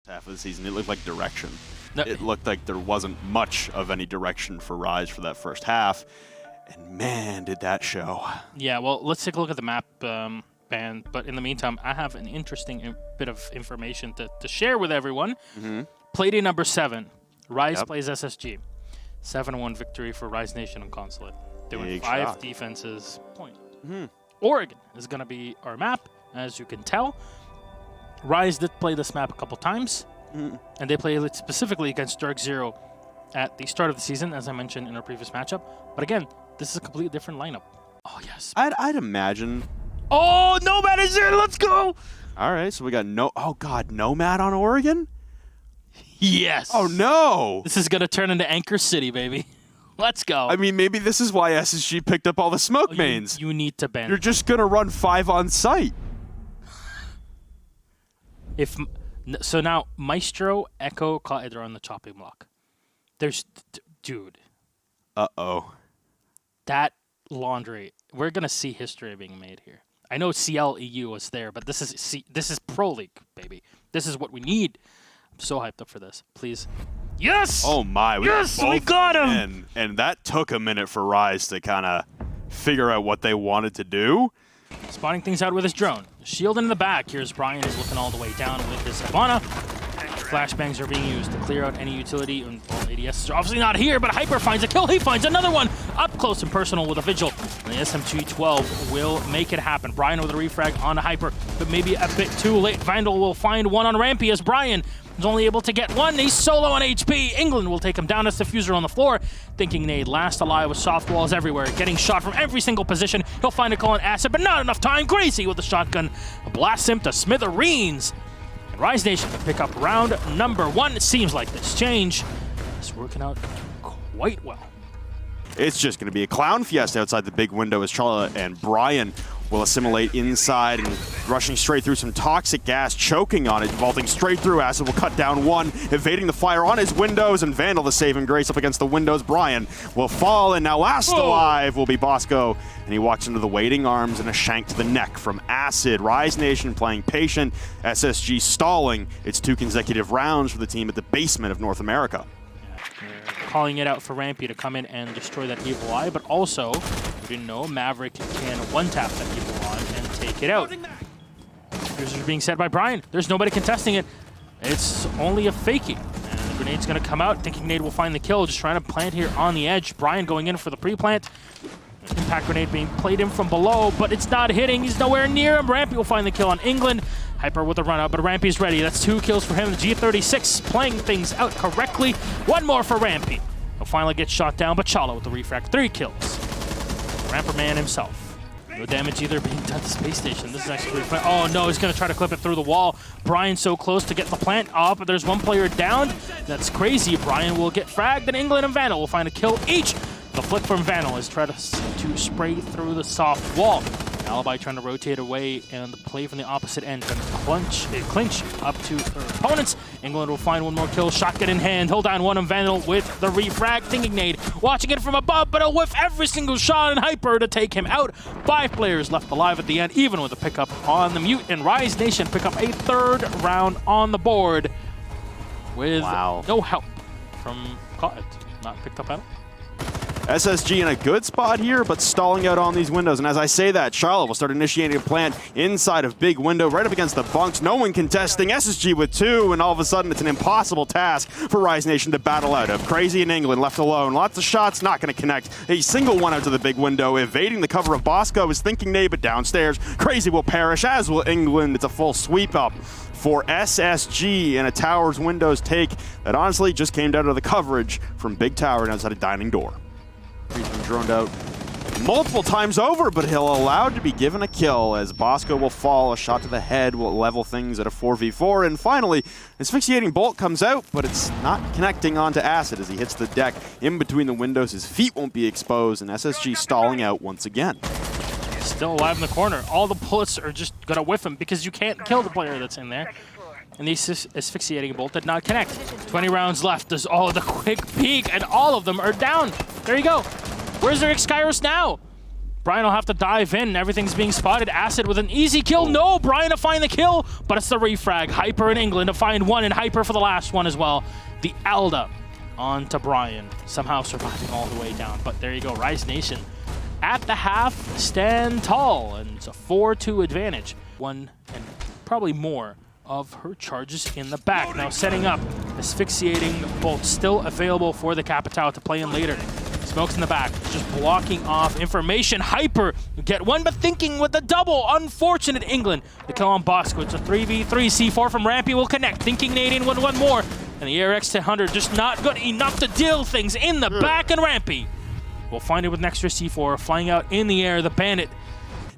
half of the season, it looked like direction. No. It looked like there wasn't much of any direction for Rise for that first half. And man, did that show. Yeah, well, let's take a look at the map, band. But in the meantime, I have an interesting bit of information to share with everyone. Playday number 7. Rise plays SSG. 7-1 victory for Rise Nation on Consulate. They win 5 defenses point. Oregon is going to be our map, as you can tell. Rise did play this map a couple times, and they played it specifically against Dark Zero at the start of the season, as I mentioned in our previous matchup. But again, this is a completely different lineup. Oh, yes. I'd imagine. Oh, Nomad is there. Let's go. All right, so we got Nomad on Oregon? Yes. Oh, no. This is going to turn into Anchor City, baby. Let's go. I mean, maybe this is why SSG picked up all the smoke mains. You need to ban. You're just going to run 5 on site. So now, Maestro, Echo, Kaedra on the chopping block. There's... Dude. Uh-oh. That laundry. We're going to see history being made here. I know CLEU was there, but this is Pro League, baby. This is what we need. I'm so hyped up for this. Please. Yes! Oh, my. Yes, we got him! And that took a minute for Rise to kind of figure out what they wanted to do. Spotting things out with his drone. Shield in the back. Here's Brian, who's looking all the way down with his Havana. Flashbangs are being used to clear out any utility. And ADS are obviously not here, but Hyper finds a kill. He finds another one up close and personal with a Vigil. And the SMG-12 will make it happen. Brian with a refrag on Hyper, but maybe a bit too late. Vandal will find one on Rampy as Brian is only able to get one. He's solo on HP. England will take him down as DEFUSER on the floor. Thinking Nade last alive with soft walls everywhere. Getting shot from every single position. He'll find a call on Acid, but not enough time. Gracie with the shotgun blasts him to smithereens. And Rise Nation can pick up round number 1. It seems like this change is working out quite well. It's just going to be a clown fiesta outside the big window as Charlotte and Brian will assimilate inside and rushing straight through some toxic gas, choking on it, vaulting straight through. Acid will cut down one, evading the fire on his windows, and Vandal the saving grace up against the windows. Brian will fall, and now last alive will be Bosco, and he walks into the waiting arms and a shank to the neck from Acid. Rise Nation playing patient, SSG stalling its 2 consecutive rounds for the team at the basement of North America. Calling it out for Rampy to come in and destroy that Evil Eye, but also, we didn't know, Maverick can one-tap that Evil Eye and take it out. This is being said by Brian. There's nobody contesting it. It's only a fakie. And the grenade's going to come out, thinking Nade will find the kill, just trying to plant here on the edge. Brian going in for the pre-plant. Impact grenade being played in from below, but it's not hitting. He's nowhere near him. Rampy will find the kill on England. Hyper with a run-up, but Rampy's ready. That's 2 kills for him. The G36 playing things out correctly. One more for Rampy. He'll finally get shot down, but Chala with the refract. 3 kills. Ramper man himself. No damage either being done to Space Station. This is actually pretty fun. Oh no, he's going to try to clip it through the wall. Brian so close to get the plant off, but there's one player down. That's crazy. Brian will get fragged, and England and Vandal will find a kill each. The flick from Vandal is trying to spray through the soft wall. Alibi trying to rotate away, and the play from the opposite end and clinch up to their opponents. England will find one more kill, shotgun in hand. Hold on, one of Vandal with the refrag. Thinking Nade, watching it from above, but he'll whiff every single shot and Hyper to take him out. 5 players left alive at the end, even with a pickup on the mute, and Rise Nation pick up a 3rd round on the board with no help from Cotton. Not picked up at all. SSG in a good spot here, but stalling out on these windows. And as I say that, Charlotte will start initiating a plant inside of big window, right up against the bunks. No one contesting. SSG with 2, and all of a sudden it's an impossible task for Rise Nation to battle out of. Crazy in England, left alone. Lots of shots, not going to connect. A single one out to the big window, evading the cover of Bosco, is thinking Nade, but downstairs. Crazy will perish, as will England. It's a full sweep up for SSG, and a tower's windows take that honestly just came down to the coverage from Big Tower and outside a dining door. He's been droned out multiple times over, but he'll allowed to be given a kill as Bosco will fall. A shot to the head will level things at a 4v4. And finally, asphyxiating bolt comes out, but it's not connecting onto Acid as he hits the deck in between the windows. His feet won't be exposed, and SSG stalling out once again. Still alive in the corner. All the bullets are just going to whiff him because you can't kill the player that's in there. And the asphyxiating bolt did not connect. 20 rounds left. There's the quick peek, and all of them are down. There you go. Where's their Skyros now? Brian will have to dive in. Everything's being spotted. Acid with an easy kill. No, Brian to find the kill, but it's the refrag. Hyper in England to find one, and Hyper for the last one as well. The Alda on to Brian, somehow surviving all the way down. But there you go, Rise Nation at the half stand tall, and it's a 4-2 advantage. One and probably more of her charges in the back. Now setting up, asphyxiating bolt still available for the Capitao to play in later. Smokes in the back, just blocking off information. Hyper, get one, but thinking with the double. Unfortunate England. The kill on Bosco. It's a 3v3. C4 from Rampy will connect. Thinking Canadian one more. And the ARX to 100 just not good enough to deal things in the back, and Rampy will find it with an extra C4. Flying out in the air, the Bandit.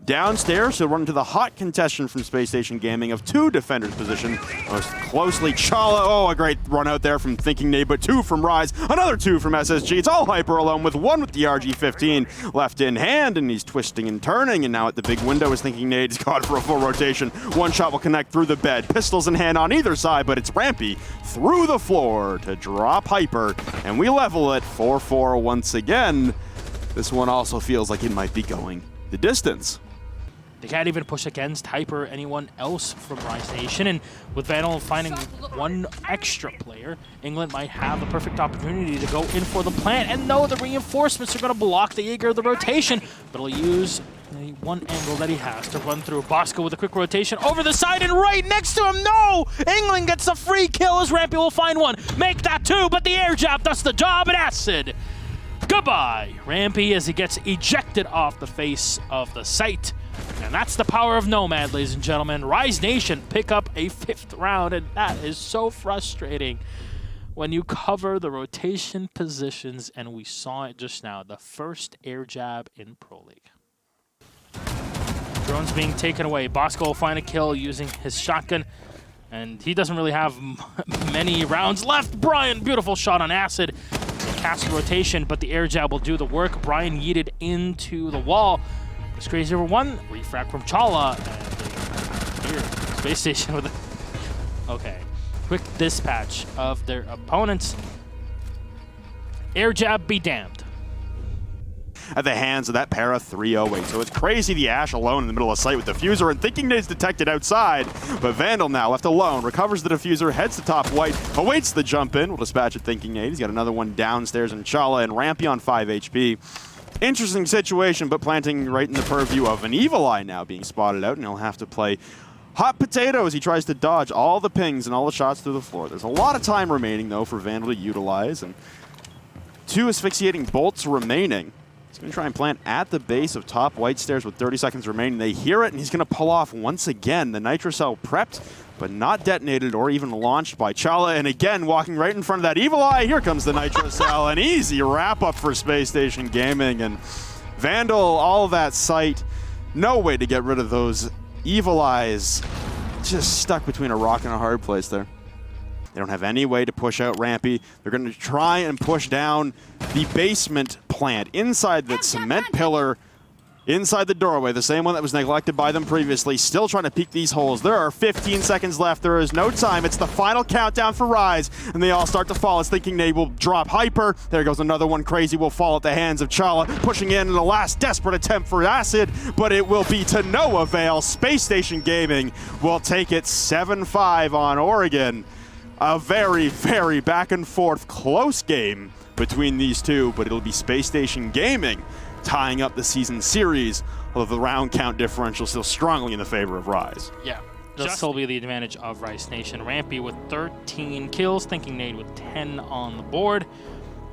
Downstairs, he'll run into the hot contestant from Spacestation Gaming of 2 defenders position. Most closely, Chala. Oh, a great run out there from Thinking Nade, but 2 from Rise. Another 2 from SSG. It's all Hyper alone with 1 with the RG-15 left in hand, and he's twisting and turning. And now at the big window is Thinking Nade. He's gone for a full rotation. One shot will connect through the bed. Pistols in hand on either side, but it's Rampy through the floor to drop Hyper. And we level it 4-4 once again. This one also feels like it might be going the distance. They can't even push against Hyper or anyone else from Rise Nation, and with Vandal finding one extra player, England might have the perfect opportunity to go in for the plant. And no, the reinforcements are going to block the Jaeger of the rotation, but he'll use the one angle that he has to run through. Bosco with a quick rotation over the side and right next to him. No! England gets a free kill as Rampy will find one. Make that 2, but the air jab does the job, and Acid. Goodbye, Rampy, as he gets ejected off the face of the site. And that's the power of Nomad, ladies and gentlemen. Rise Nation pick up a 5th round, and that is so frustrating when you cover the rotation positions, and we saw it just now, the first air jab in Pro League. Drone's being taken away. Bosco will find a kill using his shotgun, and he doesn't really have many rounds left. Brian, beautiful shot on Acid. Cast the rotation, but the air jab will do the work. Brian yeeted into the wall. It's crazy over 1. Refract from Chala. And here, Space Station with a... Okay. Quick dispatch of their opponents. Air jab be damned. At the hands of that para 308. So it's crazy the Ash alone in the middle of sight with Diffuser, and Thinking Nade's detected outside. But Vandal now left alone, recovers the Diffuser, heads to top white, awaits the jump in. Will dispatch at Thinking Nade. He's got another one downstairs in Chala, and Rampy on 5 HP. Interesting situation, but planting right in the purview of an Evil Eye now being spotted out, and he'll have to play hot potato as he tries to dodge all the pings and all the shots through the floor. There's a lot of time remaining, though, for Vandal to utilize, and 2 asphyxiating bolts remaining. He's going to try and plant at the base of top white stairs with 30 seconds remaining. They hear it, and he's going to pull off once again. The Nitro Cell prepped, but not detonated or even launched by Chala. And again, walking right in front of that Evil Eye, here comes the Nitro Cell. An easy wrap-up for Space Station Gaming. And Vandal, all of that sight, no way to get rid of those Evil Eyes. Just stuck between a rock and a hard place there. They don't have any way to push out Rampy. They're going to try and push down the basement plant inside that cement pillar, inside the doorway, the same one that was neglected by them previously. Still trying to peek these holes. There are 15 seconds left. There is no time. It's the final countdown for Rise, and they all start to fall. It's Thinking Nade will drop Hyper. There goes another one. Crazy will fall at the hands of Chala, pushing in the last desperate attempt for Acid, but it will be to no avail. Space Station Gaming will take it 7-5 on Oregon. A very, very back and forth close game between these two, but it'll be Space Station Gaming tying up the season series, although the round count differential still strongly in the favor of Rise. Yeah, that'll still be the advantage of Rise Nation. Rampy with 13 kills, Thinking Nade with 10 on the board.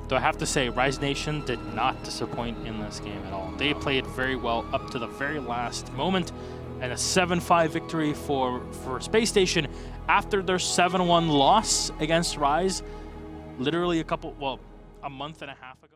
Though I have to say, Rise Nation did not disappoint in this game at all. They played very well up to the very last moment, and a 7-5 victory for Space Station after their 7-1 loss against Rise, literally a month and a half ago.